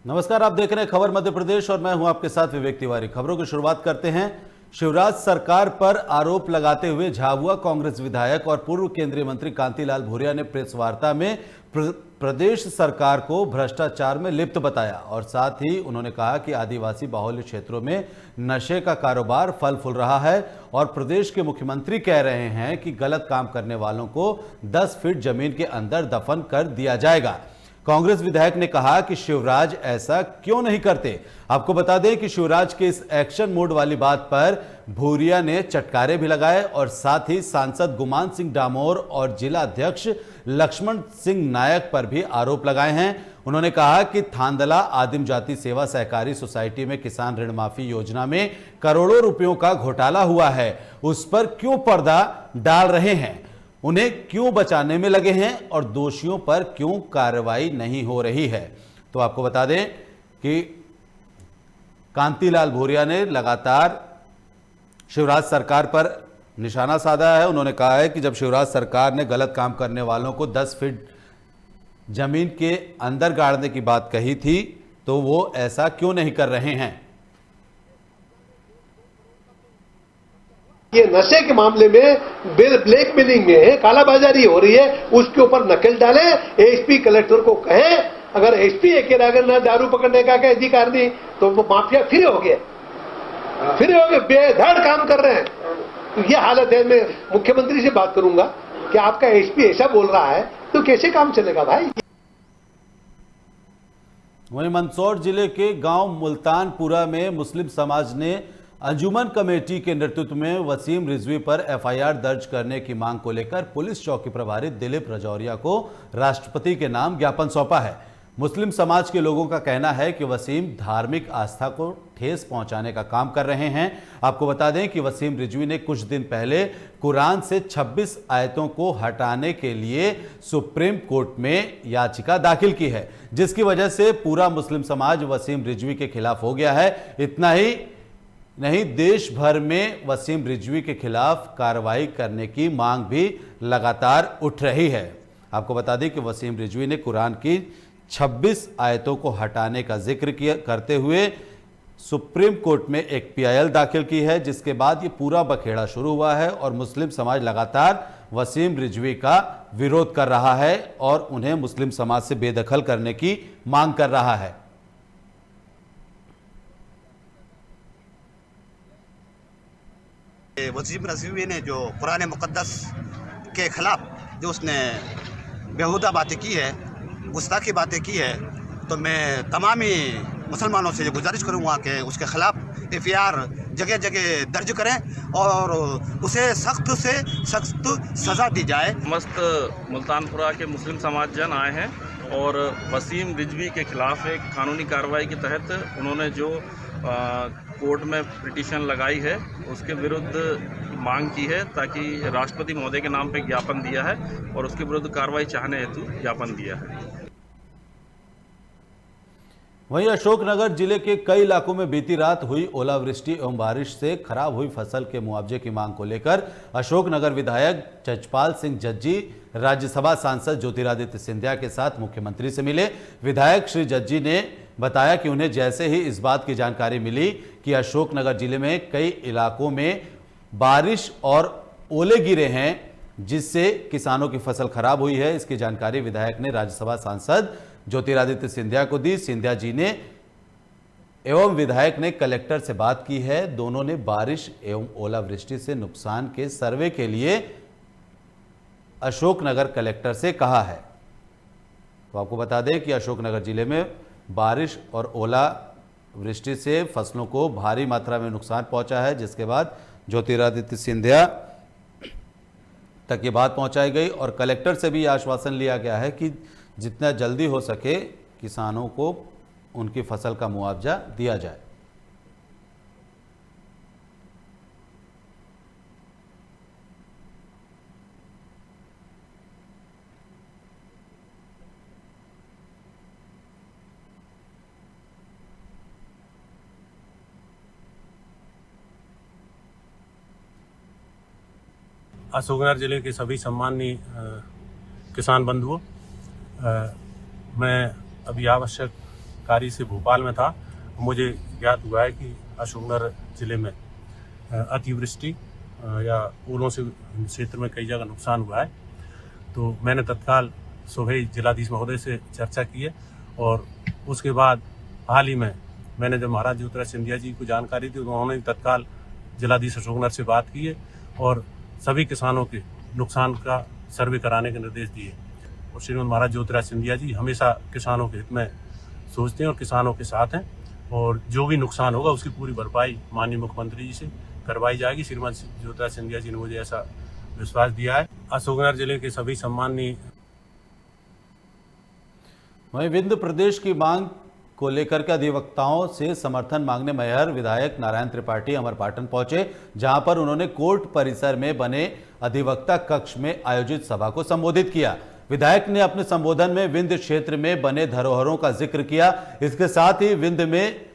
नमस्कार, आप देख रहे हैं खबर मध्य प्रदेश और मैं हूं आपके साथ विवेक तिवारी। खबरों की शुरुआत करते हैं। शिवराज सरकार पर आरोप लगाते हुए झाबुआ कांग्रेस विधायक और पूर्व केंद्रीय मंत्री कांतिलाल भूरिया ने प्रेस वार्ता में प्रदेश सरकार को भ्रष्टाचार में लिप्त बताया और साथ ही उन्होंने कहा कि आदिवासी बाहुल्य क्षेत्रों में नशे का कारोबार फल फूल रहा है और प्रदेश के मुख्यमंत्री कह रहे हैं कि गलत काम करने वालों को 10 फीट जमीन के अंदर दफन कर दिया जाएगा। कांग्रेस विधायक ने कहा कि शिवराज ऐसा क्यों नहीं करते। आपको बता दें कि शिवराज के इस एक्शन मोड वाली बात पर भूरिया ने चटकारे भी लगाए और साथ ही सांसद गुमान सिंह डामोर और जिला अध्यक्ष लक्ष्मण सिंह नायक पर भी आरोप लगाए हैं। उन्होंने कहा कि थांदला आदिम जाति सेवा सहकारी सोसाइटी में किसान ऋण माफी योजना में करोड़ों रुपयों का घोटाला हुआ है, उस पर क्यों पर्दा डाल रहे हैं, उन्हें क्यों बचाने में लगे हैं और दोषियों पर क्यों कार्रवाई नहीं हो रही है। तो आपको बता दें कि कांतिलाल भूरिया ने लगातार शिवराज सरकार पर निशाना साधा है। उन्होंने कहा है कि जब शिवराज सरकार ने गलत काम करने वालों को 10 फीट जमीन के अंदर गाड़ने की बात कही थी तो वो ऐसा क्यों नहीं कर रहे हैं। ये नशे के मामले में ब्लैक मेलिंग में है, कालाबाजारी हो रही है, उसके ऊपर नकेल डाले। एसपी कलेक्टर को कहें, अगर एसपी के अगर ना दारू पकड़ने का अधिकार नहीं तो वो माफिया फिर हो गए बेधड़ काम कर रहे हैं। तो ये हालत है। मैं मुख्यमंत्री से बात करूंगा कि आपका एसपी ऐसा बोल रहा है तो कैसे काम चलेगा भाई। वहीं मंदसौर जिले के गांव मुल्तानपुरा में मुस्लिम समाज ने अंजुमन कमेटी के नेतृत्व में वसीम रिजवी पर एफआईआर दर्ज करने की मांग को लेकर पुलिस चौकी प्रभारी दिलीप रजौरिया को राष्ट्रपति के नाम ज्ञापन सौंपा है। मुस्लिम समाज के लोगों का कहना है कि वसीम धार्मिक आस्था को ठेस पहुंचाने का काम कर रहे हैं। आपको बता दें कि वसीम रिजवी ने कुछ दिन पहले कुरान से 26 आयतों को हटाने के लिए सुप्रीम कोर्ट में याचिका दाखिल की है, जिसकी वजह से पूरा मुस्लिम समाज वसीम रिजवी के खिलाफ हो गया है। इतना ही नहीं, देश भर में वसीम रिजवी के खिलाफ कार्रवाई करने की मांग भी लगातार उठ रही है। आपको बता दें कि वसीम रिजवी ने कुरान की 26 आयतों को हटाने का जिक्र करते हुए सुप्रीम कोर्ट में एक पीआईएल दाखिल की है, जिसके बाद ये पूरा बखेड़ा शुरू हुआ है और मुस्लिम समाज लगातार वसीम रिजवी का विरोध कर रहा है और उन्हें मुस्लिम समाज से बेदखल करने की मांग कर रहा है। वसीम रिजवी ने जो कुरान मुक़द्दस के खिलाफ जो उसने बेहुदा बातें की है, गुस्ताखी बातें की है, तो मैं तमाम ही मुसलमानों से गुजारिश करूंगा कि उसके खिलाफ एफआईआर जगह जगह दर्ज करें और उसे सख्त से सख्त सज़ा दी जाए। मस्त मुल्तानपुरा के मुस्लिम समाज जन आए हैं और वसीम रिजवी के खिलाफ एक कानूनी कार्रवाई के तहत उन्होंने जो कोर्ट में पिटीशन लगाई है उसके विरुद्ध मांग की है, ताकि राष्ट्रपति महोदय के नाम पे ज्ञापन दिया है और उसके विरुद्ध कार्रवाई चाहने हेतु ज्ञापन दिया है। वहीं अशोकनगर जिले के कई इलाकों में बीती रात हुई ओलावृष्टि एवं बारिश से खराब हुई फसल के मुआवजे की मांग को लेकर अशोकनगर विधायक जजपाल सिंह जज्जी राज्यसभा सांसद ज्योतिरादित्य सिंधिया के साथ मुख्यमंत्री से मिले। विधायक श्री जज्जी ने बताया कि उन्हें जैसे ही इस बात की जानकारी मिली कि अशोकनगर जिले में कई इलाकों में बारिश और ओले गिरे हैं, जिससे किसानों की फसल खराब हुई है, इसकी जानकारी विधायक ने राज्यसभा सांसद ज्योतिरादित्य सिंधिया को दी। सिंधिया जी ने एवं विधायक ने कलेक्टर से बात की है। दोनों ने बारिश एवं ओलावृष्टि से नुकसान के सर्वे के लिए अशोकनगर कलेक्टर से कहा है। तो आपको बता दें कि अशोकनगर जिले में बारिश और ओलावृष्टि से फसलों को भारी मात्रा में नुकसान पहुंचा है, जिसके बाद ज्योतिरादित्य सिंधिया तक ये बात पहुंचाई गई और कलेक्टर से भी आश्वासन लिया गया है कि जितना जल्दी हो सके किसानों को उनकी फसल का मुआवजा दिया जाए। अशोकनगर जिले के सभी सम्माननीय किसान बंधुओं, मैं अभी आवश्यक कार्य से भोपाल में था, मुझे ज्ञात हुआ है कि अशोकनगर जिले में अतिवृष्टि या ओलों से क्षेत्र में कई जगह नुकसान हुआ है। तो मैंने तत्काल सुबह ही जिलाधीश महोदय से चर्चा की है और उसके बाद हाल ही में मैंने जब महाराज ज्योतिराज सिंधिया जी को जानकारी दी तो उन्होंने तत्काल जिलाधीश अशोकनगर से बात की है और सभी किसानों के नुकसान का सर्वे कराने के निर्देश दिए। और श्रीमद महाराज ज्योतिराज सिंधिया जी हमेशा किसानों के हित में सोचते हैं और किसानों के साथ हैं और जो भी नुकसान होगा उसकी पूरी भरपाई माननीय मुख्यमंत्री जी से करवाई जाएगी। श्रीमद ज्योतिराज सिंधिया जी ने मुझे ऐसा विश्वास दिया है। अशोकनगर जिले के सभी सम्माननीय वहीं विंध्य प्रदेश की मांग को लेकर के अधिवक्ताओं से समर्थन मांगने मैहर विधायक नारायण त्रिपाठी अमरपाटन पहुंचे, जहां पर उन्होंने कोर्ट परिसर में बने अधिवक्ता कक्ष में आयोजित सभा को संबोधित किया। विधायक ने अपने संबोधन में विंध्य क्षेत्र में बने धरोहरों का जिक्र किया। इसके साथ ही विंध्य में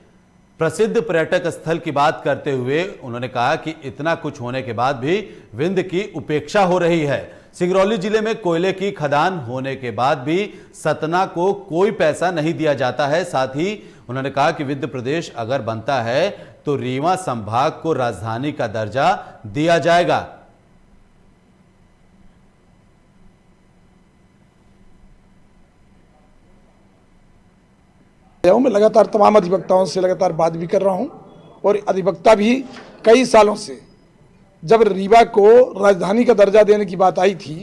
प्रसिद्ध पर्यटक स्थल की बात करते हुए उन्होंने कहा कि इतना कुछ होने के बाद भी विंध्य की उपेक्षा हो रही है। सिंगरौली जिले में कोयले की खदान होने के बाद भी सतना को कोई पैसा नहीं दिया जाता है। साथ ही उन्होंने कहा कि विंध्य प्रदेश अगर बनता है तो रीवा संभाग को राजधानी का दर्जा दिया जाएगा। मैं लगातार तमाम अधिवक्ताओं से लगातार बात भी कर रहा हूं और अधिवक्ता भी कई सालों से, जब रीवा को राजधानी का दर्जा देने की बात आई थी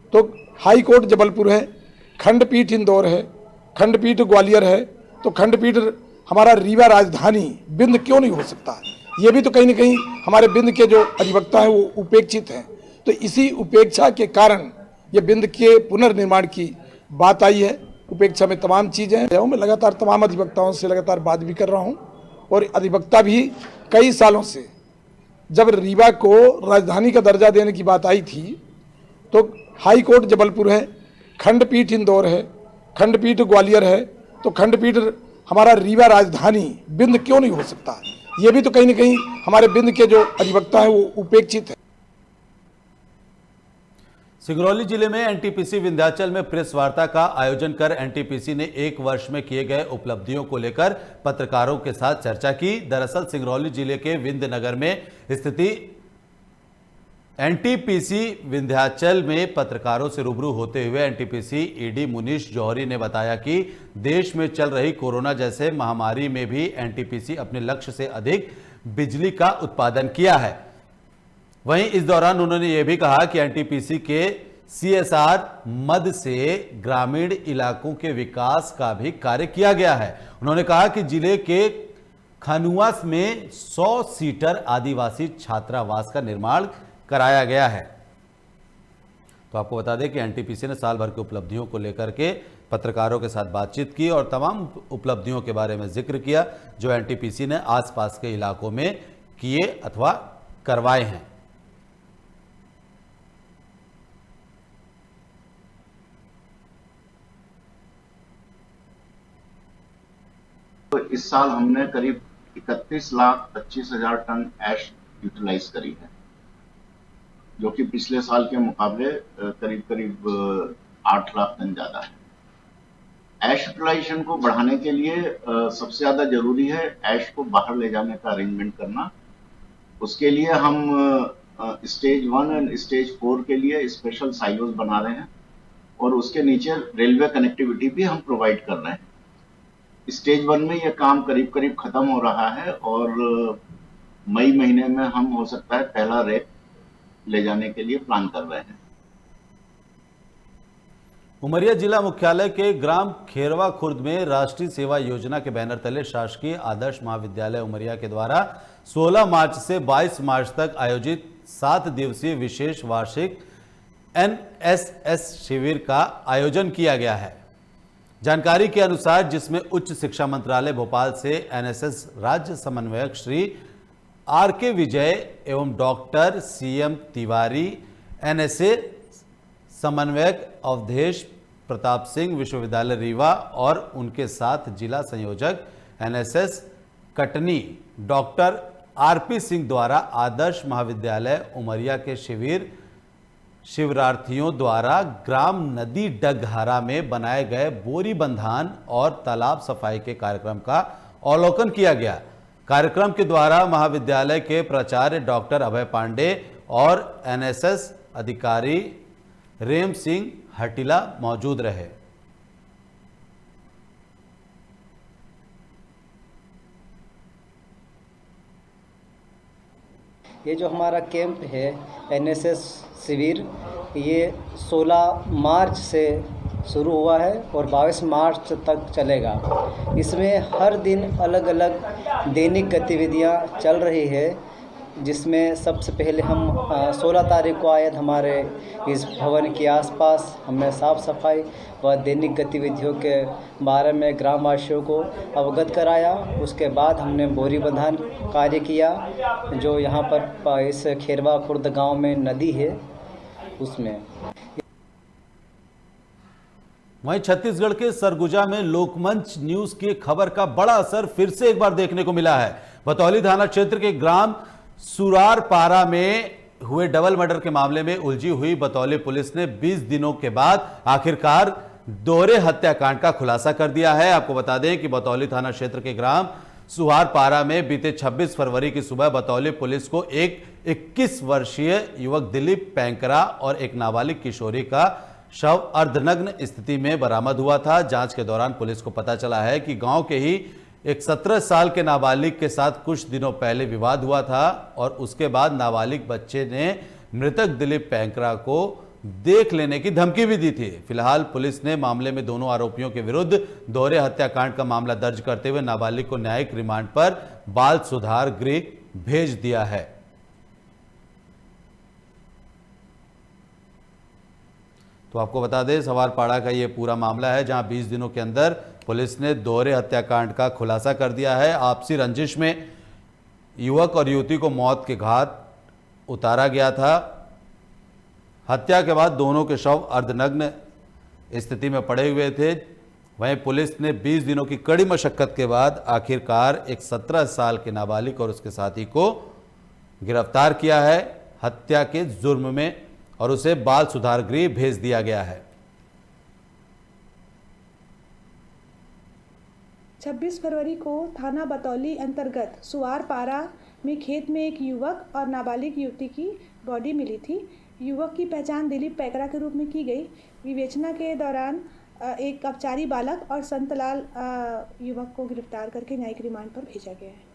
तो हाई कोर्ट जबलपुर है, खंडपीठ इंदौर है, खंडपीठ ग्वालियर है, तो खंडपीठ हमारा रीवा राजधानी विंध्य क्यों नहीं हो सकता? ये भी तो कहीं ना कहीं हमारे विंध्य के जो अधिवक्ता हैं वो उपेक्षित हैं। तो इसी उपेक्षा के कारण ये विंध्य के पुनर्निर्माण की बात आई है। उपेक्षा में तमाम चीज़ें हैं। मैं लगातार तमाम अधिवक्ताओं से लगातार बात भी कर रहा हूं और अधिवक्ता भी कई सालों से, जब रीवा को राजधानी का दर्जा देने की बात आई थी तो हाई कोर्ट जबलपुर है, खंडपीठ इंदौर है, खंडपीठ ग्वालियर है, तो खंडपीठ हमारा रीवा राजधानी विंध्य क्यों नहीं हो सकता? ये भी तो कहीं ना कहीं हमारे विंध्य के जो अधिवक्ता हैं वो उपेक्षित है। सिंगरौली जिले में एनटीपीसी विंध्याचल में प्रेस वार्ता का आयोजन कर एनटीपीसी ने 1 वर्ष में किए गए उपलब्धियों को लेकर पत्रकारों के साथ चर्चा की। दरअसल सिंगरौली जिले के विंध्य नगर में स्थिति एनटीपीसी विंध्याचल में पत्रकारों से रूबरू होते हुए एनटीपीसी ईडी मुनीश जौहरी ने बताया कि देश में चल रही कोरोना जैसे महामारी में भी एनटीपीसी अपने लक्ष्य से अधिक बिजली का उत्पादन किया है। वहीं इस दौरान उन्होंने यह भी कहा कि एनटीपीसी के सीएसआर मद से ग्रामीण इलाकों के विकास का भी कार्य किया गया है। उन्होंने कहा कि जिले के खनुआ में 100 सीटर आदिवासी छात्रावास का निर्माण कराया गया है। तो आपको बता दें कि एनटीपीसी ने साल भर की उपलब्धियों को लेकर के पत्रकारों के साथ बातचीत की और तमाम उपलब्धियों के बारे में जिक्र किया जो एनटीपीसी ने आसपास के इलाकों में किए अथवा करवाए हैं। तो इस साल हमने करीब 31,25,000 टन ऐश यूटिलाइज करी है, जो कि पिछले साल के मुकाबले करीब 8 लाख टन ज्यादा है। ऐश यूटिलाइजेशन को बढ़ाने के लिए सबसे ज्यादा जरूरी है ऐश को बाहर ले जाने का अरेंजमेंट करना। उसके लिए हम स्टेज 1 और स्टेज 4 के लिए स्पेशल साइलोज बना रहे हैं और उसके नीचे रेलवे कनेक्टिविटी भी हम प्रोवाइड कर रहे हैं। स्टेज 1 में यह काम करीब खत्म हो रहा है और मई महीने में हम हो सकता है पहला रेक ले जाने के लिए प्लान कर रहे हैं। उमरिया जिला मुख्यालय के ग्राम खेरवा खुर्द में राष्ट्रीय सेवा योजना के बैनर तले शासकीय आदर्श महाविद्यालय उमरिया के द्वारा 16 मार्च से 22 मार्च तक आयोजित 7 दिवसीय विशेष वार्षिक एनएसएस शिविर का आयोजन किया गया है। जानकारी के अनुसार जिसमें उच्च शिक्षा मंत्रालय भोपाल से एनएसएस राज्य समन्वयक श्री आरके विजय एवं डॉक्टर सीएम तिवारी, एनएसए समन्वयक अवधेश प्रताप सिंह विश्वविद्यालय रीवा और उनके साथ जिला संयोजक NSS Katni doctor RP Singh द्वारा आदर्श महाविद्यालय उमरिया के शिविर शिवरार्थियों द्वारा ग्राम नदी डगहरा में बनाए गए बोरी बंधान और तालाब सफाई के कार्यक्रम का अवलोकन किया गया। कार्यक्रम के द्वारा महाविद्यालय के प्राचार्य डॉक्टर अभय पांडे और एनएसएस अधिकारी रेम सिंह हटिला मौजूद रहे। ये जो हमारा कैंप है एनएसएस शिविर, ये 16 मार्च से शुरू हुआ है और 22 मार्च तक चलेगा। इसमें हर दिन अलग अलग दैनिक गतिविधियां चल रही है, जिसमें सबसे पहले हम 16 तारीख को आए हमारे इस भवन के आसपास हमने साफ़ सफाई व दैनिक गतिविधियों के बारे में ग्रामवासियों को अवगत कराया। उसके बाद हमने बोरी बंधान कार्य किया, जो यहाँ पर इस खेरवा खुर्द गांव में नदी है उसमें। वहीं छत्तीसगढ़ के सरगुजा में लोकमंच न्यूज की खबर का बड़ा असर फिर से एक बार देखने को मिला है। बतौली थाना क्षेत्र के ग्राम सुरारपारा में हुए डबल मर्डर के मामले में उलझी हुई बतौली पुलिस ने 20 दिनों के बाद आखिरकार दोहरे हत्याकांड का खुलासा कर दिया है। आपको बता दें कि बतौली थाना क्षेत्र के ग्राम सुहारपारा में बीते 26 फरवरी की सुबह बतौली पुलिस को एक 21 वर्षीय युवक दिलीप पैंकरा और एक नाबालिग किशोरी का शव अर्धनग्न स्थिति में बरामद हुआ था। जांच के दौरान पुलिस को पता चला है कि गांव के ही एक 17 साल के नाबालिग के साथ कुछ दिनों पहले विवाद हुआ था और उसके बाद नाबालिग बच्चे ने मृतक दिलीप पैंकरा को देख लेने की धमकी भी दी थी। फिलहाल पुलिस ने मामले में दोनों आरोपियों के विरुद्ध दोहरे हत्याकांड का मामला दर्ज करते हुए नाबालिग को न्यायिक रिमांड पर बाल सुधार गृह भेज दिया है। तो आपको बता दें, सवारपाड़ा का ये पूरा मामला है जहां 20 दिनों के अंदर पुलिस ने दोहरे हत्याकांड का खुलासा कर दिया है। आपसी रंजिश में युवक और युवती को मौत के घाट उतारा गया था। हत्या के बाद दोनों के शव अर्धनग्न स्थिति में पड़े हुए थे। वहीं पुलिस ने 20 दिनों की कड़ी मशक्कत के बाद आखिरकार एक 17 साल के नाबालिग और उसके साथी को गिरफ्तार किया है हत्या के जुर्म में और उसे बाल सुधार गृह भेज दिया गया है। 26 फरवरी को थाना बतौली अंतर्गत सुआरपारा में खेत में एक युवक और नाबालिग युवती की बॉडी मिली थी। युवक की पहचान दिलीप पैकरा के रूप में की गई। विवेचना के दौरान एक अपचारी बालक और संतलाल युवक को गिरफ्तार करके न्यायिक रिमांड पर भेजा गया है।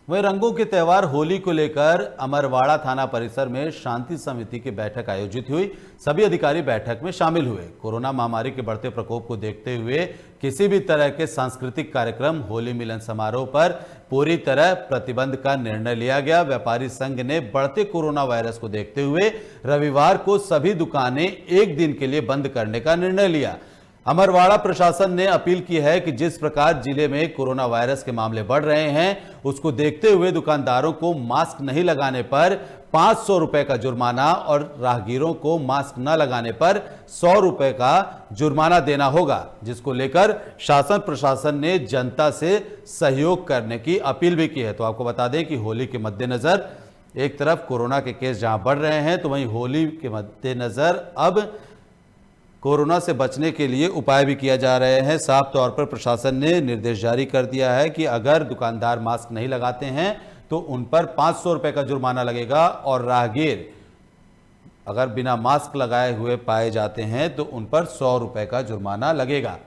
वहीं रंगों के त्योहार होली को लेकर अमरवाड़ा थाना परिसर में शांति समिति की बैठक आयोजित हुई। सभी अधिकारी बैठक में शामिल हुए। कोरोना महामारी के बढ़ते प्रकोप को देखते हुए किसी भी तरह के सांस्कृतिक कार्यक्रम, होली मिलन समारोह पर पूरी तरह प्रतिबंध का निर्णय लिया गया। व्यापारी संघ ने बढ़ते कोरोना वायरस को देखते हुए रविवार को सभी दुकानें एक दिन के लिए बंद करने का निर्णय लिया। अमरवाड़ा प्रशासन ने अपील की है कि जिस प्रकार जिले में कोरोना वायरस के मामले बढ़ रहे हैं, उसको देखते हुए दुकानदारों को मास्क नहीं लगाने पर 500 रुपए का जुर्माना और राहगीरों को मास्क न लगाने पर 100 रुपए का जुर्माना देना होगा, जिसको लेकर शासन प्रशासन ने जनता से सहयोग करने की अपील भी की है। तो आपको बता दें कि होली के मद्देनजर एक तरफ कोरोना के केस जहां बढ़ रहे हैं, तो वहीं होली के मद्देनजर अब कोरोना से बचने के लिए उपाय भी किया जा रहे हैं। साफ तौर पर प्रशासन ने निर्देश जारी कर दिया है कि अगर दुकानदार मास्क नहीं लगाते हैं तो उन पर 500 रुपए का जुर्माना लगेगा और राहगीर अगर बिना मास्क लगाए हुए पाए जाते हैं तो उन पर 100 रुपए का जुर्माना लगेगा।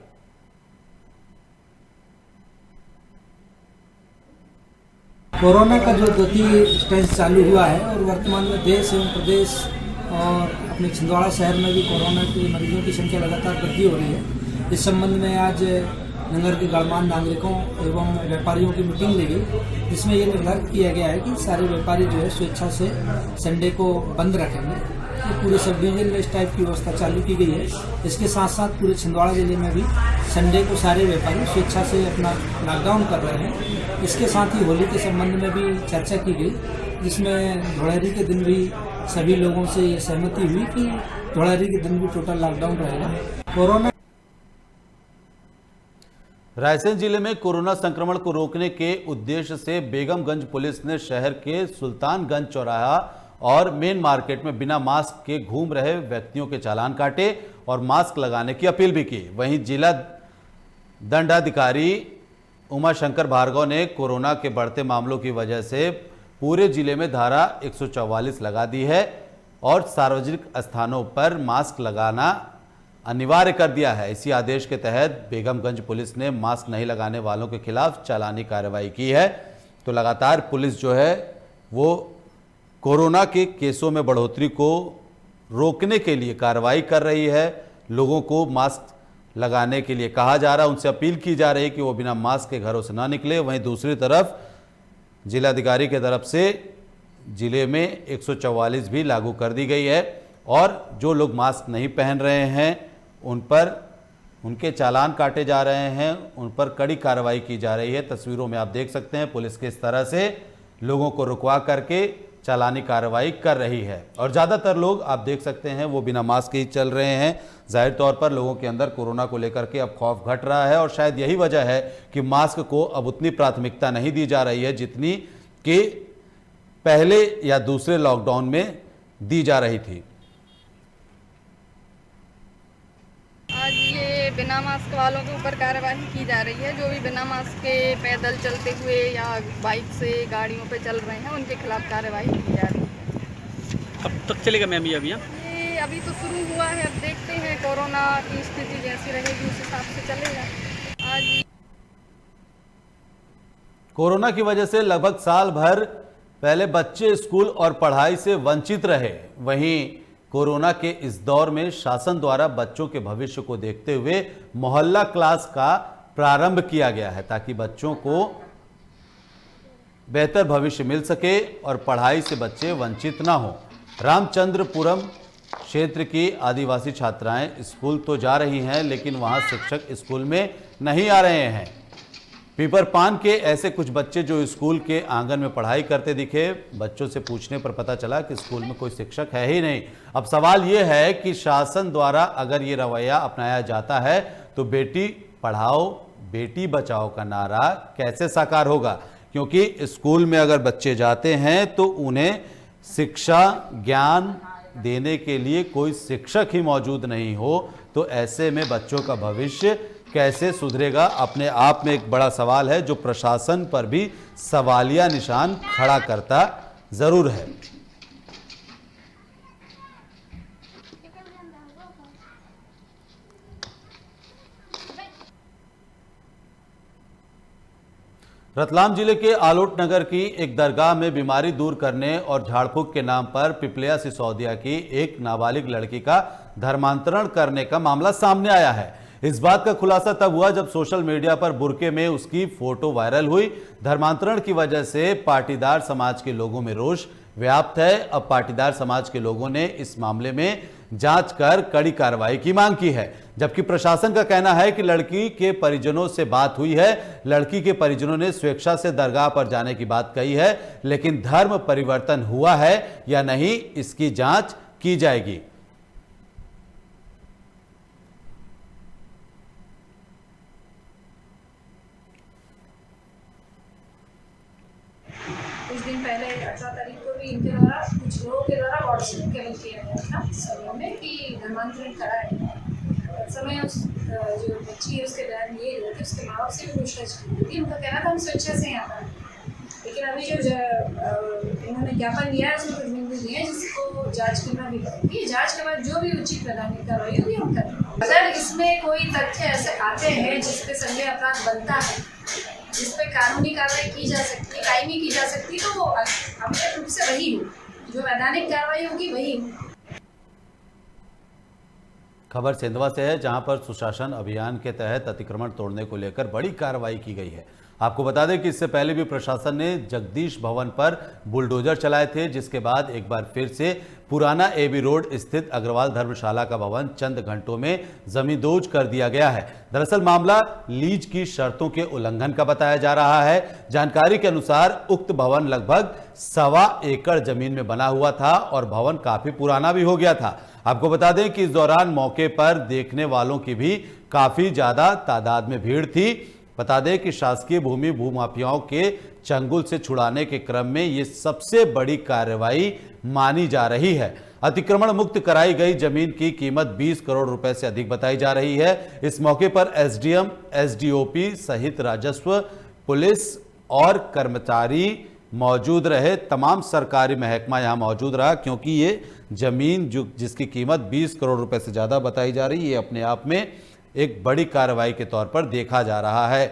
कोरोना का जो द्वितीय स्टेज चालू हुआ है और वर्तमान में देश एवं प्रदेश और अपने छिंदवाड़ा शहर में भी कोरोना के मरीजों की संख्या लगातार वृद्धि हो रही है। इस संबंध में आज नगर के गणमान्य नागरिकों एवं व्यापारियों की मीटिंग ली गई, जिसमें ये निर्धारित किया गया है कि सारे व्यापारी जो है स्वेच्छा से संडे को बंद रखेंगे। तो पूरे सब डिवीजन में इस टाइप की व्यवस्था चालू की गई है। इसके साथ साथ पूरे छिंदवाड़ा जिले में भी संडे को सारे व्यापारी स्वेच्छा से अपना लॉकडाउन कर रहे हैं। इसके साथ ही होली के संबंध में भी चर्चा की गई, जिसमें धुड़ेरी के दिन भी सभी लोगों से ये सहमति हुई कि धुड़ेरी के दिन भी टोटल लॉकडाउन रहेगा। कोरोना रायसेन जिले में कोरोना संक्रमण को रोकने के उद्देश्य से बेगमगंज पुलिस ने शहर के सुल्तानगंज चौराहा और मेन मार्केट में बिना मास्क के घूम रहे व्यक्तियों के चालान काटे और मास्क लगाने की अपील भी की। वहीं जिला दंडाधिकारी उमाशंकर भार्गव ने कोरोना के बढ़ते मामलों की वजह से पूरे जिले में धारा 144 लगा दी है और सार्वजनिक स्थानों पर मास्क लगाना अनिवार्य कर दिया है। इसी आदेश के तहत बेगमगंज पुलिस ने मास्क नहीं लगाने वालों के खिलाफ चालानी कार्रवाई की है। तो लगातार पुलिस जो है वो कोरोना के केसों में बढ़ोतरी को रोकने के लिए कार्रवाई कर रही है। लोगों को मास्क लगाने के लिए कहा जा रहा है, उनसे अपील की जा रही है कि वो बिना मास्क के घरों से ना निकले। वहीं दूसरी तरफ जिलाधिकारी की तरफ से जिले में 144 भी लागू कर दी गई है और जो लोग मास्क नहीं पहन रहे हैं उन पर उनके चालान काटे जा रहे हैं, उन पर कड़ी कार्रवाई की जा रही है। तस्वीरों में आप देख सकते हैं पुलिस किस तरह से लोगों को रुकवा करके चालानी कार्रवाई कर रही है और ज़्यादातर लोग आप देख सकते हैं वो बिना मास्क ही चल रहे हैं। जाहिर तौर पर लोगों के अंदर कोरोना को लेकर के अब खौफ घट रहा है और शायद यही वजह है कि मास्क को अब उतनी प्राथमिकता नहीं दी जा रही है जितनी कि पहले या दूसरे लॉकडाउन में दी जा रही थी। आज ये बिना मास्क वालों के ऊपर कार्रवाई की जा रही है। जो भी बिना मास्क के पैदल चलते हुए या बाइक से गाड़ियों पे चल रहे हैं उनके खिलाफ कार्रवाई की जा रही है। कब तक चलेगा मैम ये अभियान? ये अभी तो शुरू हुआ है, अब देखते हैं कोरोना की स्थिति जैसी रहेगी उस हिसाब से चलेगा। आज कोरोना की वजह से लगभग साल भर पहले बच्चे स्कूल और पढ़ाई से वंचित रहे। वहीं कोरोना के इस दौर में शासन द्वारा बच्चों के भविष्य को देखते हुए मोहल्ला क्लास का प्रारंभ किया गया है ताकि बच्चों को बेहतर भविष्य मिल सके और पढ़ाई से बच्चे वंचित ना हो। रामचंद्रपुरम क्षेत्र की आदिवासी छात्राएं स्कूल तो जा रही हैं लेकिन वहां शिक्षक स्कूल में नहीं आ रहे हैं। पीपरपान के ऐसे कुछ बच्चे जो स्कूल के आंगन में पढ़ाई करते दिखे। बच्चों से पूछने पर पता चला कि स्कूल में कोई शिक्षक है ही नहीं। अब सवाल यह है कि शासन द्वारा अगर ये रवैया अपनाया जाता है तो बेटी पढ़ाओ बेटी बचाओ का नारा कैसे साकार होगा, क्योंकि स्कूल में अगर बच्चे जाते हैं तो उन्हें शिक्षा ज्ञान देने के लिए कोई शिक्षक ही मौजूद नहीं हो तो ऐसे में बच्चों का भविष्य कैसे सुधरेगा। अपने आप में एक बड़ा सवाल है जो प्रशासन पर भी सवालिया निशान खड़ा करता जरूर है। रतलाम जिले के आलोट नगर की एक दरगाह में बीमारी दूर करने और झाड़ फूक के नाम पर पिपलिया सिसोदिया की एक नाबालिग लड़की का धर्मांतरण करने का मामला सामने आया है। इस बात का खुलासा तब हुआ जब सोशल मीडिया पर बुर्के में उसकी फोटो वायरल हुई। धर्मांतरण की वजह से पाटीदार समाज के लोगों में रोष व्याप्त है। अब पाटीदार समाज के लोगों ने इस मामले में जांच कर कड़ी कार्रवाई की मांग की है, जबकि प्रशासन का कहना है कि लड़की के परिजनों से बात हुई है। लड़की के परिजनों ने स्वेच्छा से दरगाह पर जाने की बात कही है, लेकिन धर्म परिवर्तन हुआ है या नहीं इसकी जांच की जाएगी। कुछ दिन पहले 18 तारीख को भी इनके द्वारा कुछ लोगों के द्वारा व्हाट्सएप केवल किया गया था समय में कि धर्मांतरण करा है। समय उस जो बच्ची है उसके बयान ये हुए थे, उसके माँ बाप से भी पूछताछ की थी। उनका कहना था हम स्वेच्छा से यहाँ पर, लेकिन अभी जो इन्होंने ज्ञापन दिया है उसमें कुछ बिंदु दिए हैं जिसको जांच करना भी पड़ेगी। जांच के बाद जो भी उचित वैधानिक कार्रवाई होगी हम करेंगे। अगर इसमें कोई तथ्य ऐसे आते हैं जिसपे संज्ञेय अपराध बनता है, जिस पे कानूनी कार्रवाई की जा सकती है, कायमी की जा सकती है, तो वो आवश्यक रूप से वही हो, जो वैधानिक कार्रवाई होगी वही हो। खबर सेंधवा से है, जहां पर सुशासन अभियान के तहत अतिक्रमण तोड़ने को लेकर बड़ी कार्रवाई की गई है। आपको बता दें कि इससे पहले भी प्रशासन ने जगदीश भवन पर बुलडोजर चलाए थे, जिसके बाद एक बार फिर से पुराना एबी रोड स्थित अग्रवाल धर्मशाला का भवन चंद घंटों में जमींदोज कर दिया गया है। दरअसल मामला लीज की शर्तों के उल्लंघन का बताया जा रहा है। जानकारी के अनुसार उक्त भवन लगभग 1.25 एकड़ जमीन में बना हुआ था और भवन काफी पुराना भी हो गया था। आपको बता दें कि इस दौरान मौके पर देखने वालों की भी काफी ज्यादा तादाद में भीड़ थी। बता दें कि शासकीय भूमि भूमाफियाओं के चंगुल से छुड़ाने के क्रम में ये सबसे बड़ी कार्रवाई मानी जा रही है। अतिक्रमण मुक्त कराई गई जमीन की कीमत 20 करोड़ रुपए से अधिक बताई जा रही है। इस मौके पर एसडीएम, एसडीओपी सहित राजस्व, पुलिस और कर्मचारी मौजूद रहे। तमाम सरकारी महकमा यहां मौजूद रहा, क्योंकि ये जमीन जिसकी कीमत 20 करोड़ रुपए से ज्यादा बताई जा रही है, ये अपने आप में एक बड़ी कार्रवाई के तौर पर देखा जा रहा है।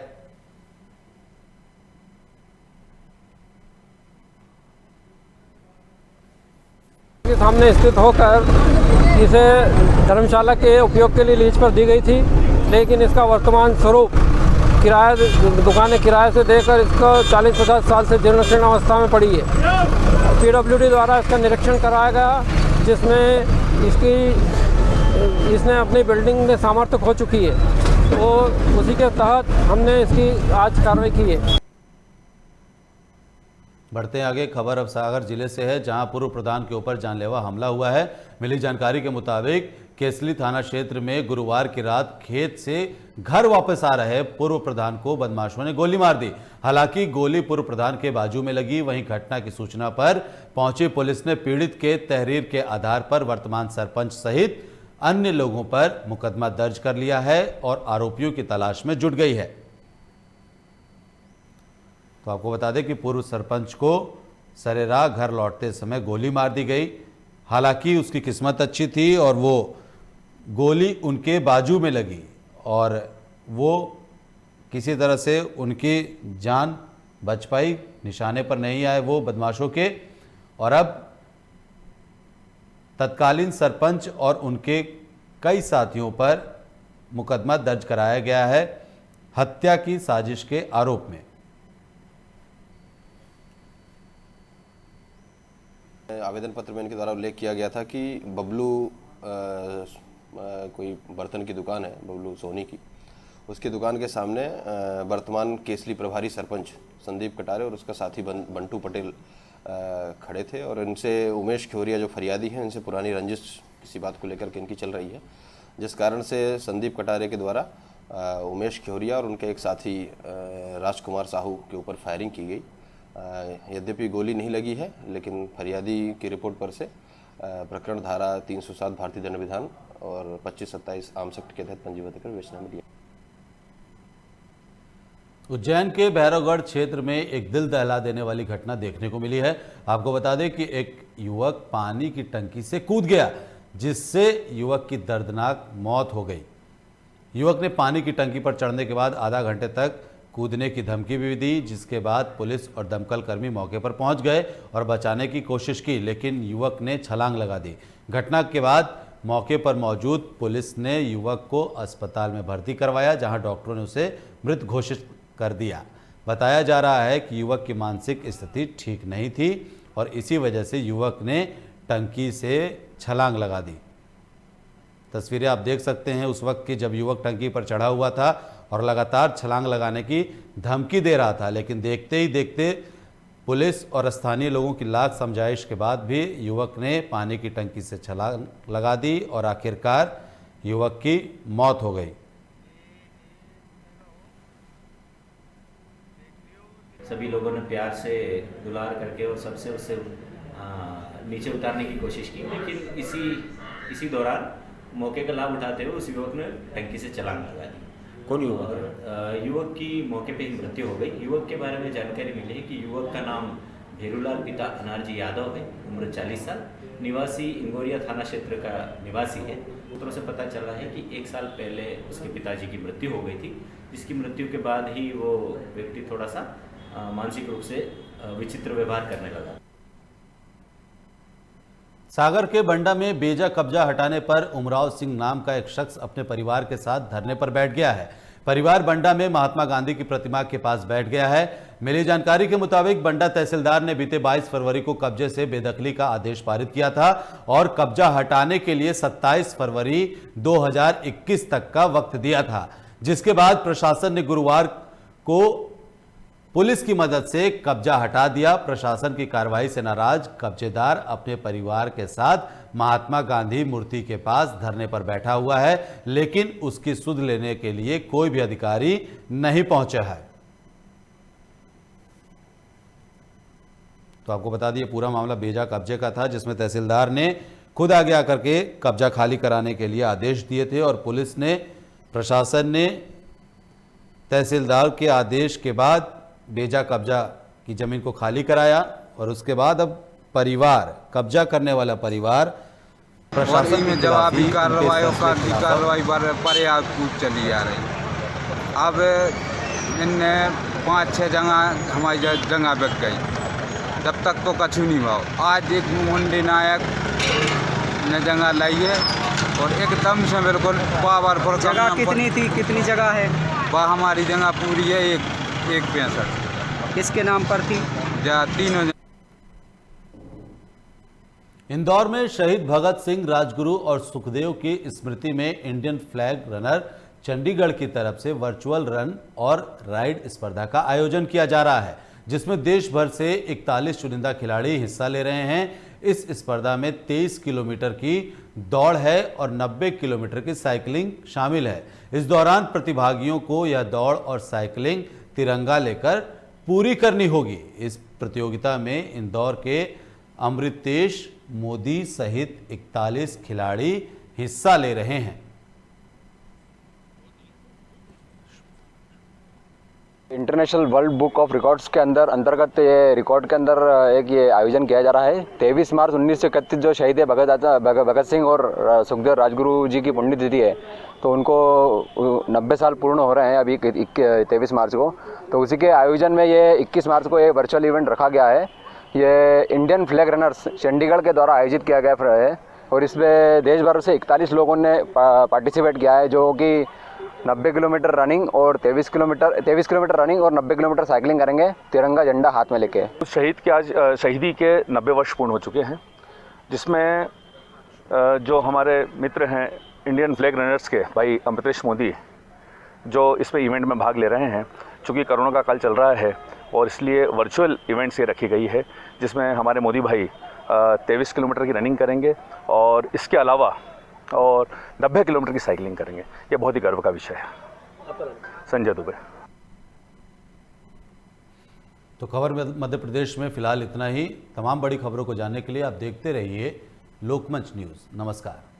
के सामने स्थित होकर इसे धर्मशाला के उपयोग के लिए लीज पर दी गई थी, लेकिन इसका वर्तमान स्वरूप किराया दुकानें किराए से देकर इसको 40-50 साल से जीर्णशीर्ण अवस्था में पड़ी है। पीडब्ल्यूडी द्वारा इसका निरीक्षण कराया गया, जिसमें इसने अपनी बिल्डिंग में सामर्थ्य खो चुकी है, तो उसी के तहत हमने इसकी आज कार्रवाई की है। बढ़ते हैं आगे। खबर अब सागर जिले से है, जहां पूर्व प्रधान के ऊपर जानलेवा हमला हुआ है। मिली जानकारी के मुताबिक केसली थाना क्षेत्र में गुरुवार की रात खेत से घर वापस आ रहे पूर्व प्रधान को बदमाशों ने गोली मार दी। हालांकि गोली पूर्व प्रधान के बाजू में लगी। वहीं घटना की सूचना पर पहुंची पुलिस ने पीड़ित के तहरीर के आधार पर वर्तमान सरपंच सहित अन्य लोगों पर मुकदमा दर्ज कर लिया है और आरोपियों की तलाश में जुट गई है। तो आपको बता दें कि पूर्व सरपंच को सरेराह घर लौटते समय गोली मार दी गई। हालांकि उसकी किस्मत अच्छी थी और वो गोली उनके बाजू में लगी और वो किसी तरह से उनकी जान बच पाई, निशाने पर नहीं आए वो बदमाशों के। और अब तत्कालीन सरपंच और उनके कई साथियों पर मुकदमा दर्ज कराया गया है हत्या की साजिश के आरोप में। आवेदन पत्र में इनके द्वारा उल्लेख किया गया था कि बबलू कोई बर्तन की दुकान है, बबलू सोनी की, उसकी दुकान के सामने वर्तमान केसली प्रभारी सरपंच संदीप कटारे और उसका साथी बंटू पटेल खड़े थे और इनसे उमेश खियोरिया जो फरियादी हैं, इनसे पुरानी रंजिश किसी बात को लेकर के इनकी चल रही है, जिस कारण से संदीप कटारे के द्वारा उमेश खियोरिया और उनके एक साथी राजकुमार साहू के ऊपर फायरिंग की गई। यद्यपि गोली नहीं लगी है, लेकिन फरियादी की रिपोर्ट पर से प्रकरण धारा 307 भारतीय दंड विधान और 25-27 आर्म्स एक्ट के तहत पंजीबद्ध कर विवेचना में लिया। उज्जैन के भैरवगढ़ क्षेत्र में एक दिल दहला देने वाली घटना देखने को मिली है। आपको बता दें कि एक युवक पानी की टंकी से कूद गया, जिससे युवक की दर्दनाक मौत हो गई। युवक ने पानी की टंकी पर चढ़ने के बाद आधा घंटे तक कूदने की धमकी भी दी, जिसके बाद पुलिस और दमकल कर्मी मौके पर पहुंच गए और बचाने की कोशिश की, लेकिन युवक ने छलांग लगा दी। घटना के बाद मौके पर मौजूद पुलिस ने युवक को अस्पताल में भर्ती करवाया, जहां डॉक्टरों ने उसे मृत घोषित कर दिया। बताया जा रहा है कि युवक की मानसिक स्थिति ठीक नहीं थी और इसी वजह से युवक ने टंकी से छलांग लगा दी। तस्वीरें आप देख सकते हैं उस वक्त की, जब युवक टंकी पर चढ़ा हुआ था और लगातार छलांग लगाने की धमकी दे रहा था, लेकिन देखते ही देखते पुलिस और स्थानीय लोगों की लाख समझाइश के बाद भी युवक ने पानी की टंकी से छलांग लगा दी और आखिरकार युवक की मौत हो गई। सभी लोगों ने प्यार से दुलार करके और सबसे उससे नीचे उतारने की कोशिश की, लेकिन इसी दौरान मौके का लाभ उठाते हुए उस युवक ने टंकी से छलांग लगा दी। कौन युवक? युवक की मौके पे ही मृत्यु हो गई। युवक के बारे में जानकारी मिली है कि युवक का नाम भेरूलाल पिता अनारजी यादव है, उम्र 40 साल, निवासी इंगोरिया थाना क्षेत्र का निवासी है। सूत्रों से पता चल रहा है कि 1 साल पहले उसके पिताजी की मृत्यु हो गई थी, जिसकी मृत्यु के बाद ही वो व्यक्ति थोड़ा सा मानसिक रूप से विचित्र व्यवहार करने लगा। सागर के बंडा में बेजा कब्जा हटाने पर उमराव सिंह नाम का एक शख्स अपने परिवार के साथ धरने पर बैठ गया है। परिवार बंडा में महात्मा गांधी की प्रतिमा के पास बैठ गया है। मिली जानकारी के मुताबिक बंडा तहसीलदार ने बीते 22 फरवरी को कब्जे से बेदखली का आदेश पारित किया था और कब्जा हटाने के लिए 27 फरवरी 2021 तक का वक्त दिया था, जिसके बाद प्रशासन ने गुरुवार को पुलिस की मदद से कब्जा हटा दिया। प्रशासन की कार्रवाई से नाराज कब्जेदार अपने परिवार के साथ महात्मा गांधी मूर्ति के पास धरने पर बैठा हुआ है, लेकिन उसकी सुध लेने के लिए कोई भी अधिकारी नहीं पहुंचा है। तो आपको बता दिए पूरा मामला बेजा कब्जे का था, जिसमें तहसीलदार ने खुद आगे आकर के कब्जा खाली कराने के लिए आदेश दिए थे और पुलिस ने, प्रशासन ने तहसीलदार के आदेश के बाद बेजा कब्जा की जमीन को खाली कराया और उसके बाद अब परिवार, कब्जा करने वाला परिवार प्रशासन में जवाबी कार्रवाई पर्याप्त चली जा रही। अब इनने 5-6 जगह हमारी जगह बिक गई, जब तक तो कछु नहीं हुआ। आज एक मुंडी नायक ने जगह लाई है और एकदम से बिल्कुल पावरफुल। जगह कितनी थी, कितनी जगह है? वह हमारी जगह पूरी है एक 65। किसके नाम पर थी? तीनों। इंदौर में शहीद भगत सिंह, राजगुरु और सुखदेव की स्मृति में इंडियन फ्लैग रनर चंडीगढ़ की तरफ से वर्चुअल रन और राइड स्पर्धा का आयोजन किया जा रहा है, जिसमें देश भर से 41 चुनिंदा खिलाड़ी हिस्सा ले रहे हैं। इस स्पर्धा में 23 किलोमीटर की दौड़ है और 90 किलोमीटर की साइकिलिंग शामिल है। इस दौरान प्रतिभागियों को यह दौड़ और साइकिलिंग तिरंगा लेकर पूरी करनी होगी। इस प्रतियोगिता में इंदौर के अमृतेश मोदी सहित 41 खिलाड़ी हिस्सा ले रहे हैं। International world book of records के अंतर्गत ये रिकॉर्ड के अंदर एक ये आयोजन किया जा रहा है। 23 मार्च 1931 जो शहीद भगत सिंह और सुखदेव राजगुरु जी की पुण्यतिथि है, तो उनको 90 साल पूर्ण हो रहे हैं अभी 23 मार्च को। तो उसी के आयोजन में ये 21 मार्च को एक वर्चुअल इवेंट रखा गया है। ये इंडियन फ्लैग रनर्स चंडीगढ़ के द्वारा आयोजित किया गया है और इसमें देश भर से 41 लोगों ने पार्टिसिपेट किया है, जो कि 90 किलोमीटर रनिंग और 23 किलोमीटर रनिंग और 90 किलोमीटर साइकिलिंग करेंगे, तिरंगा झंडा हाथ में लेके। शहीद के आज शहीदी के 90 वर्ष पूर्ण हो चुके हैं, जिसमें जो हमारे मित्र हैं इंडियन फ्लैग रनर्स के भाई अमृतेश मोदी, जो इसमें इवेंट में भाग ले रहे हैं। चूँकि कोरोना का काल चल रहा है और इसलिए वर्चुअल इवेंट्स ये रखी गई है, जिसमें हमारे मोदी भाई 23 किलोमीटर की रनिंग करेंगे और इसके अलावा और 90 किलोमीटर की साइकिलिंग करेंगे। ये बहुत ही गर्व का विषय है। संजय दुबे। तो खबर में मध्य प्रदेश में फिलहाल इतना ही। तमाम बड़ी खबरों को जानने के लिए आप देखते रहिए लोकमंच न्यूज़। नमस्कार।